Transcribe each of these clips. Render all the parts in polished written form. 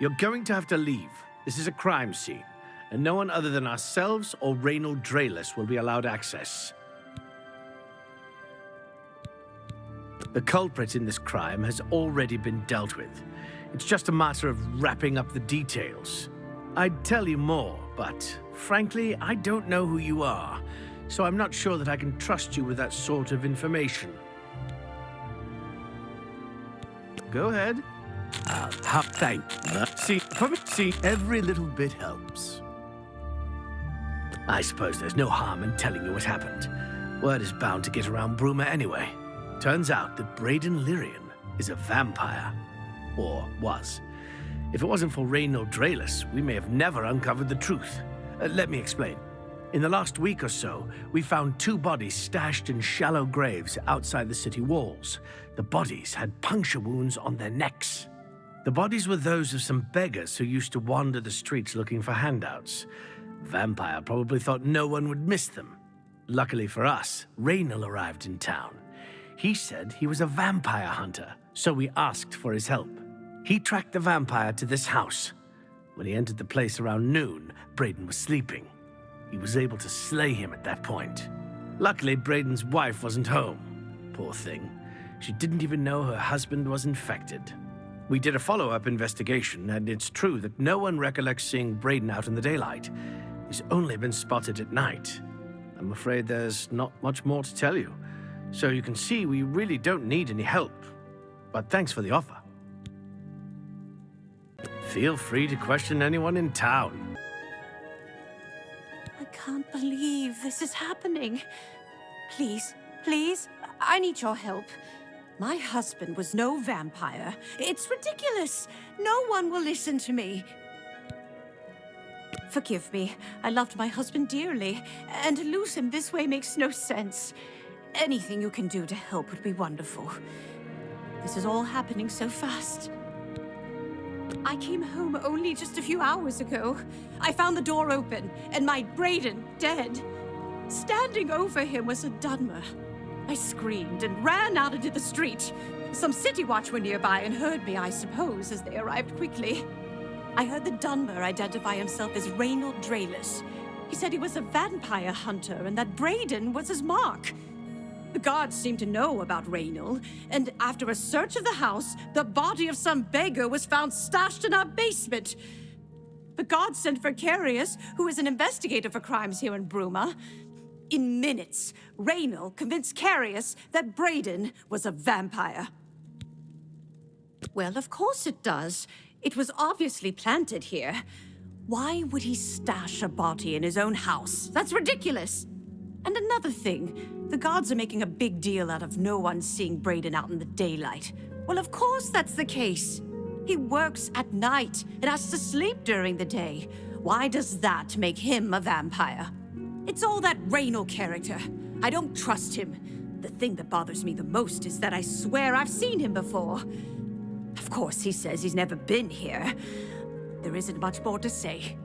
You're going to have to leave. This is a crime scene, and no one other than ourselves or Runellius will be allowed access. The culprit in this crime has already been dealt with. It's just a matter of wrapping up the details. I'd tell you more, but frankly, I don't know who you are, so I'm not sure that I can trust you with that sort of information. Go ahead. Thank you. See, every little bit helps. I suppose there's no harm in telling you what happened. Word is bound to get around Bruma anyway. Turns out that Lirrian is a vampire. Or was. If it wasn't for Runellius, we may have never uncovered the truth. Let me explain. In the last week or so, we found 2 bodies stashed in shallow graves outside the city walls. The bodies had puncture wounds on their necks. The bodies were those of some beggars who used to wander the streets looking for handouts. Vampire probably thought no one would miss them. Luckily for us, Runellius arrived in town. He said he was a vampire hunter, so we asked for his help. He tracked the vampire to this house. When he entered the place around noon, Brayden was sleeping. He was able to slay him at that point. Luckily, Brayden's wife wasn't home. Poor thing. She didn't even know her husband was infected. We did a follow-up investigation, and it's true that no one recollects seeing Brayden out in the daylight. He's only been spotted at night. I'm afraid there's not much more to tell you. So you can see we really don't need any help. But thanks for the offer. Feel free to question anyone in town. I can't believe this is happening. Please, please, I need your help. My husband was no vampire. It's ridiculous. No one will listen to me. Forgive me. I loved my husband dearly, and to lose him this way makes no sense. Anything you can do to help would be wonderful. This is all happening so fast. I came home only just a few hours ago. I found the door open, and my Brayden dead. Standing over him was a Dunmer. I screamed and ran out into the street. Some city watch were nearby and heard me, I suppose, as they arrived quickly. I heard the Dunmer identify himself as Runellius. He said he was a vampire hunter and that Brayden was his mark. The guards seemed to know about Runellius, and after a search of the house, the body of some beggar was found stashed in our basement. The guards sent for Carius, who is an investigator for crimes here in Bruma. In minutes, Runellius convinced Carius that Brayden was a vampire. Well, of course it does. It was obviously planted here. Why would he stash a body in his own house? That's ridiculous. And another thing, the guards are making a big deal out of no one seeing Brayden out in the daylight. Well, of course that's the case. He works at night and has to sleep during the day. Why does that make him a vampire? It's all that Runellius character. I don't trust him. The thing that bothers me the most is that I swear I've seen him before. Of course, he says he's never been here. There isn't much more to say.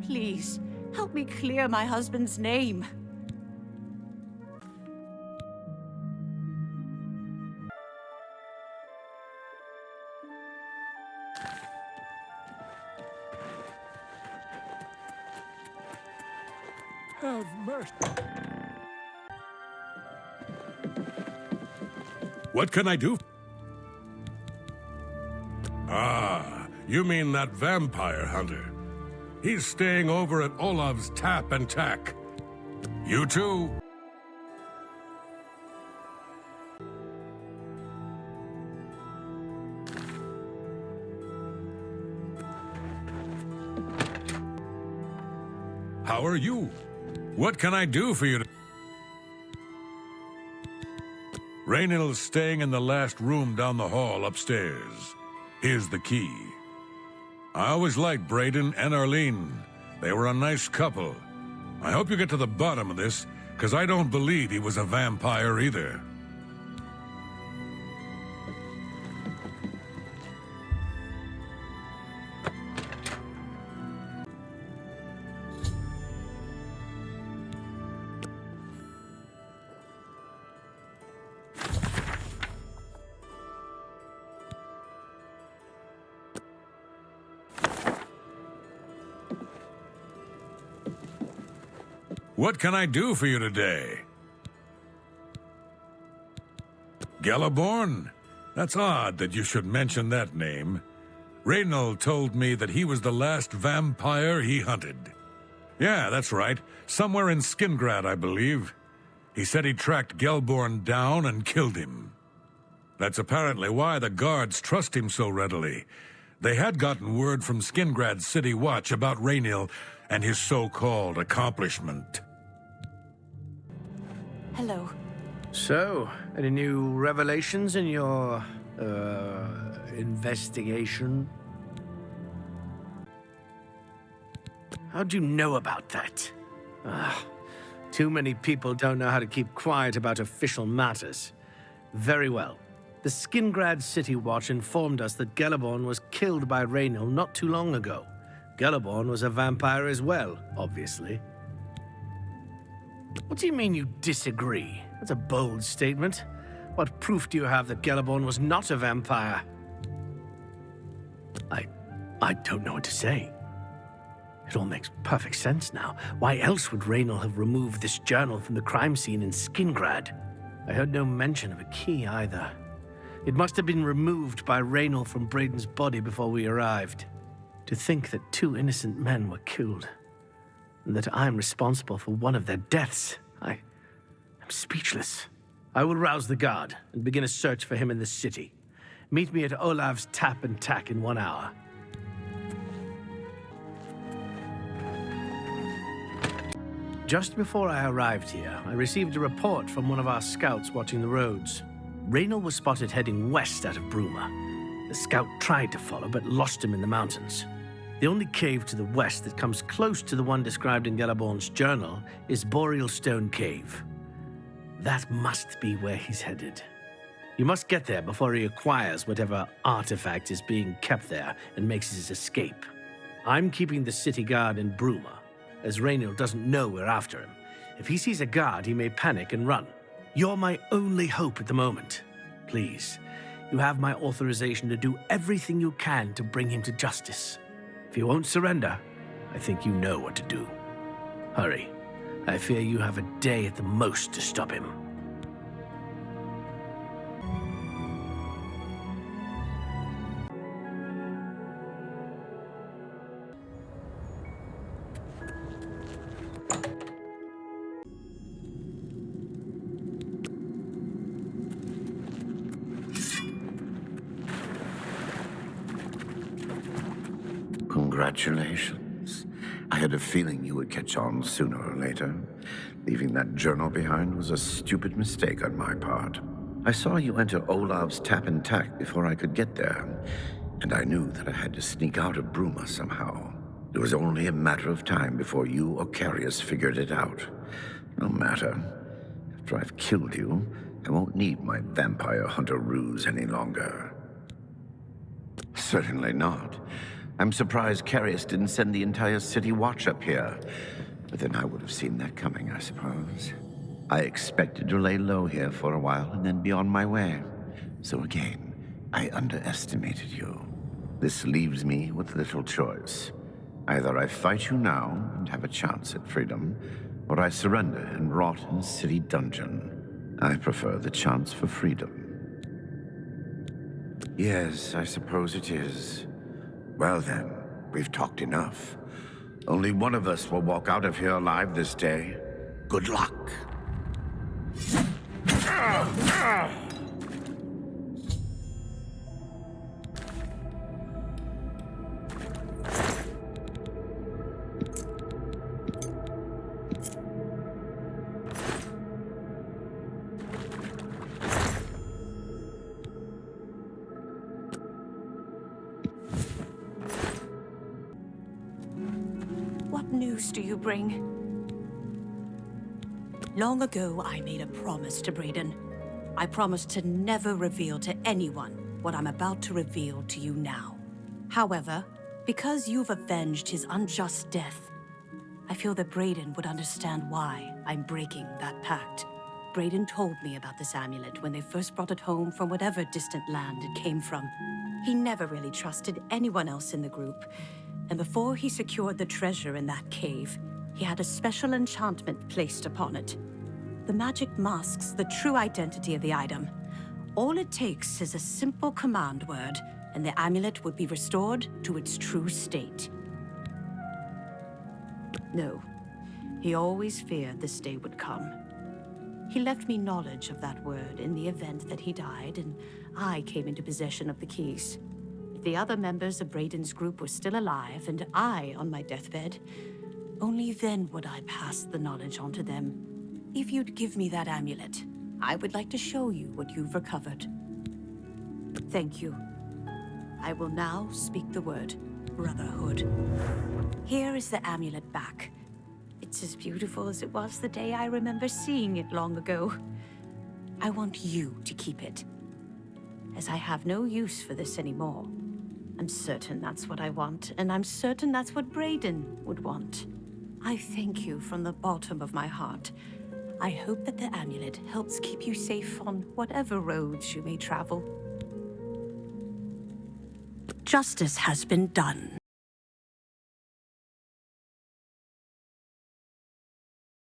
Please, help me clear my husband's name. Have mercy. What can I do? Ah, you mean that vampire hunter. He's staying over at Olav's Tap and Tack. You too? How are you? What can I do for you? Runellius staying in the last room down the hall upstairs. Here's the key. I always liked Brayden and Erline. They were a nice couple. I hope you get to the bottom of this, because I don't believe he was a vampire either. What can I do for you today? Galaborn? That's odd that you should mention that name. Raynal told me that he was the last vampire he hunted. Yeah, that's right. Somewhere in Skingrad, I believe. He said he tracked Gelborn down and killed him. That's apparently why the guards trust him so readily. They had gotten word from Skingrad's City Watch about Raynal and his so-called accomplishment. Hello. So, any new revelations in your, investigation? How'd you know about that? Too many people don't know how to keep quiet about official matters. Very well. The Skingrad City Watch informed us that Galaborn was killed by Raynal not too long ago. Galaborn was a vampire as well, obviously. What do you mean you disagree? That's a bold statement. What proof do you have that Galaborn was not a vampire? I don't know what to say. It all makes perfect sense now. Why else would Raynal have removed this journal from the crime scene in Skingrad? I heard no mention of a key either. It must have been removed by Raynal from Braden's body before we arrived. To think that 2 innocent men were killed, and that I'm responsible for one of their deaths, I'm speechless. I will rouse the guard and begin a search for him in the city. Meet me at Olav's Tap and Tack in 1 hour. Just before I arrived here, I received a report from one of our scouts watching the roads. Raynal was spotted heading west out of Bruma. The scout tried to follow, but lost him in the mountains. The only cave to the west that comes close to the one described in Galaborn's journal is Boreal Stone Cave. That must be where he's headed. You must get there before he acquires whatever artifact is being kept there and makes his escape. I'm keeping the city guard in Bruma, as Raynal doesn't know we're after him. If he sees a guard, he may panic and run. You're my only hope at the moment. Please, you have my authorization to do everything you can to bring him to justice. If he won't surrender, I think you know what to do. Hurry. I fear you have a day at the most to stop him. Congratulations. I had a feeling you would catch on sooner or later. Leaving that journal behind was a stupid mistake on my part. I saw you enter Olav's Tap and Tack before I could get there, and I knew that I had to sneak out of Bruma somehow. It was only a matter of time before you or Carius figured it out. No matter. After I've killed you, I won't need my vampire hunter ruse any longer. Certainly not. I'm surprised Carius didn't send the entire city watch up here. But then I would have seen that coming, I suppose. I expected to lay low here for a while and then be on my way. So again, I underestimated you. This leaves me with little choice. Either I fight you now and have a chance at freedom, or I surrender and rot in a city dungeon. I prefer the chance for freedom. Yes, I suppose it is. Well then, we've talked enough. Only one of us will walk out of here alive this day. Good luck. What news do you bring? Long ago, I made a promise to Braden. I promised to never reveal to anyone what I'm about to reveal to you now. However, because you've avenged his unjust death, I feel that Braden would understand why I'm breaking that pact. Braden told me about this amulet when they first brought it home from whatever distant land it came from. He never really trusted anyone else in the group, and before he secured the treasure in that cave, He had a special enchantment placed upon it. The magic masks the true identity of the item. All it takes is a simple command word, and the amulet would be restored to its true state. No, he always feared this day would come. He left me knowledge of that word in the event that he died, and I came into possession of the keys. If the other members of Brayden's group were still alive, and I on my deathbed, only then would I pass the knowledge on to them. If you'd give me that amulet, I would like to show you what you've recovered. Thank you. I will now speak the word Brotherhood. Here is the amulet back. It's as beautiful as it was the day I remember seeing it long ago. I want you to keep it, as I have no use for this anymore. I'm certain that's what I want, and I'm certain that's what Brayden would want. I thank you from the bottom of my heart. I hope that the amulet helps keep you safe on whatever roads you may travel. Justice has been done.